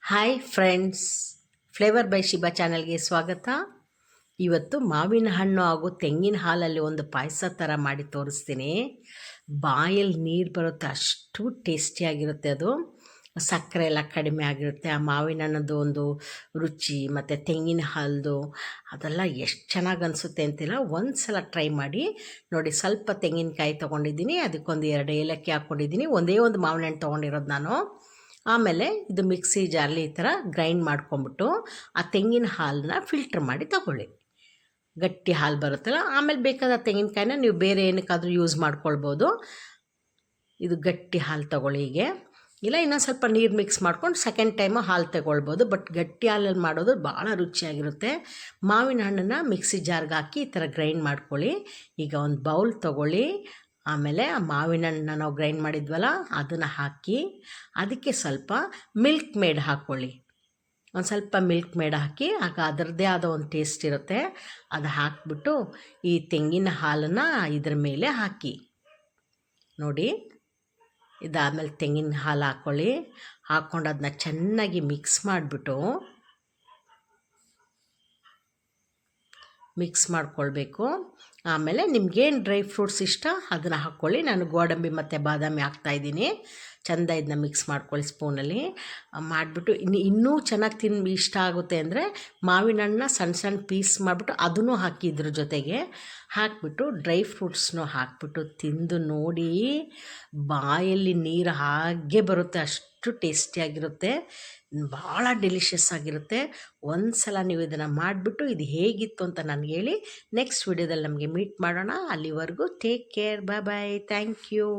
Hi friends, flavour by Shiba ಚಾನಲ್ಗೆ ಸ್ವಾಗತ. ಇವತ್ತು ಮಾವಿನ ಹಣ್ಣು ಹಾಗೂ ತೆಂಗಿನ ಹಾಲಲ್ಲಿ ಒಂದು ಪಾಯಸ ಥರ ಮಾಡಿ ತೋರಿಸ್ತೀನಿ. ಬಾಯಲ್ಲಿ ನೀರು ಬರುತ್ತೆ, ಅಷ್ಟು ಟೇಸ್ಟಿಯಾಗಿರುತ್ತೆ. ಅದು ಸಕ್ಕರೆ ಎಲ್ಲ ಕಡಿಮೆ ಆಗಿರುತ್ತೆ. ಆ ಮಾವಿನ ಹಣ್ಣದು ಒಂದು ರುಚಿ ಮತ್ತು ತೆಂಗಿನ ಹಾಲದು ಅದೆಲ್ಲ ಎಷ್ಟು ಚೆನ್ನಾಗಿ ಅನಿಸುತ್ತೆ ಅಂತಿಲ್ಲ. ಒಂದು ಸಲ ಟ್ರೈ ಮಾಡಿ ನೋಡಿ. ಸ್ವಲ್ಪ ತೆಂಗಿನಕಾಯಿ ತೊಗೊಂಡಿದ್ದೀನಿ, ಅದಕ್ಕೊಂದು 2 ಏಲಕ್ಕಿ ಹಾಕ್ಕೊಂಡಿದ್ದೀನಿ. ಒಂದೇ ಒಂದು ಮಾವಿನ ಹಣ್ಣು ತೊಗೊಂಡಿರೋದು ನಾನು. ಆಮೇಲೆ ಇದು ಮಿಕ್ಸಿ ಜಾರ್ಲಿ ಈ ಥರ ಗ್ರೈಂಡ್ ಮಾಡ್ಕೊಂಬಿಟ್ಟು ಆ ತೆಂಗಿನ ಹಾಲನ್ನ ಫಿಲ್ಟ್ರ್ ಮಾಡಿ ತಗೊಳ್ಳಿ. ಗಟ್ಟಿ ಹಾಲು ಬರುತ್ತಲ್ಲ, ಆಮೇಲೆ ಬೇಕಾದ ತೆಂಗಿನಕಾಯಿನ ನೀವು ಬೇರೆ ಏನಕ್ಕಾದರೂ ಯೂಸ್ ಮಾಡ್ಕೊಳ್ಬೋದು. ಇದು ಗಟ್ಟಿ ಹಾಲು ತೊಗೊಳ್ಳಿ ಹೀಗೆ. ಇಲ್ಲ ಇನ್ನೊಂದು ಸ್ವಲ್ಪ ನೀರು ಮಿಕ್ಸ್ ಮಾಡ್ಕೊಂಡು ಸೆಕೆಂಡ್ ಟೈಮು ಹಾಲು ತಗೊಳ್ಬೋದು. ಬಟ್ ಗಟ್ಟಿ ಹಾಲಲ್ಲಿ ಮಾಡೋದು ಭಾಳ ರುಚಿಯಾಗಿರುತ್ತೆ. ಮಾವಿನ ಹಣ್ಣನ್ನು ಮಿಕ್ಸಿ ಜಾರ್ಗೆ ಹಾಕಿ ಈ ಥರ ಗ್ರೈಂಡ್ ಮಾಡ್ಕೊಳ್ಳಿ. ಈಗ ಒಂದು ಬೌಲ್ ತೊಗೊಳ್ಳಿ. ಆಮೇಲೆ ಆ ಮಾವಿನ ಹಣ್ಣನ್ನ ನಾವು ಗ್ರೈಂಡ್ ಮಾಡಿದ್ವಲ್ಲ ಅದನ್ನು ಹಾಕಿ ಅದಕ್ಕೆ ಸ್ವಲ್ಪ ಮಿಲ್ಕ್ ಮೇಡ್ ಹಾಕ್ಕೊಳ್ಳಿ. ಒಂದು ಸ್ವಲ್ಪ ಮಿಲ್ಕ್ ಮೇಡ್ ಹಾಕಿ ಆಗ ಅದರದ್ದೇ ಆದ ಒಂದು ಟೇಸ್ಟ್ ಇರುತ್ತೆ. ಅದು ಹಾಕಿಬಿಟ್ಟು ಈ ತೆಂಗಿನ ಹಾಲನ್ನು ಇದ್ರ ಮೇಲೆ ಹಾಕಿ ನೋಡಿ. ಇದಾದಮೇಲೆ ತೆಂಗಿನ ಹಾಲು ಹಾಕ್ಕೊಳ್ಳಿ. ಹಾಕ್ಕೊಂಡು ಅದನ್ನ ಚೆನ್ನಾಗಿ ಮಿಕ್ಸ್ ಮಾಡ್ಕೊಳ್ಬೇಕು. ಆಮೇಲೆ ನಿಮ್ಗೇನು ಡ್ರೈ ಫ್ರೂಟ್ಸ್ ಇಷ್ಟ ಅದನ್ನು ಹಾಕ್ಕೊಳ್ಳಿ. ನಾನು ಗೋಡಂಬಿ ಮತ್ತು ಬಾದಾಮಿ ಹಾಕ್ತಾಯಿದ್ದೀನಿ. ಚೆಂದ ಇದನ್ನ ಮಿಕ್ಸ್ ಮಾಡ್ಕೊಳ್ಳಿ ಸ್ಪೂನಲ್ಲಿ ಮಾಡಿಬಿಟ್ಟು. ಇನ್ನೂ ಚೆನ್ನಾಗಿ ಇಷ್ಟ ಆಗುತ್ತೆ ಅಂದರೆ ಮಾವಿನ ಹಣ್ಣನ್ನ ಸಣ್ಣ ಸಣ್ಣ ಪೀಸ್ ಮಾಡಿಬಿಟ್ಟು ಅದನ್ನು ಹಾಕಿ ಇದ್ರ ಜೊತೆಗೆ ಹಾಕಿಬಿಟ್ಟು ಡ್ರೈ ಫ್ರೂಟ್ಸ್ನೂ ಹಾಕಿಬಿಟ್ಟು ತಿಂದು ನೋಡಿ. ಬಾಯಲ್ಲಿ ನೀರು ಹಾಗೆ ಬರುತ್ತೆ, ಅಷ್ಟು ಟೇಸ್ಟಿಯಾಗಿರುತ್ತೆ, ಭಾಳ ಡೆಲಿಷಿಯಸ್ ಆಗಿರುತ್ತೆ. ಒಂದು ಸಲ ನೀವು ಇದನ್ನು ಮಾಡಿಬಿಟ್ಟು ಇದು ಹೇಗಿತ್ತು ಅಂತ ನನಗೆ ಹೇಳಿ. ನೆಕ್ಸ್ಟ್ ವಿಡಿಯೋದಲ್ಲಿ ನಮಗೆ ಮೀಟ್ ಮಾಡೋಣ. ಅಲ್ಲಿವರೆಗೂ take care, bye bye, thank you.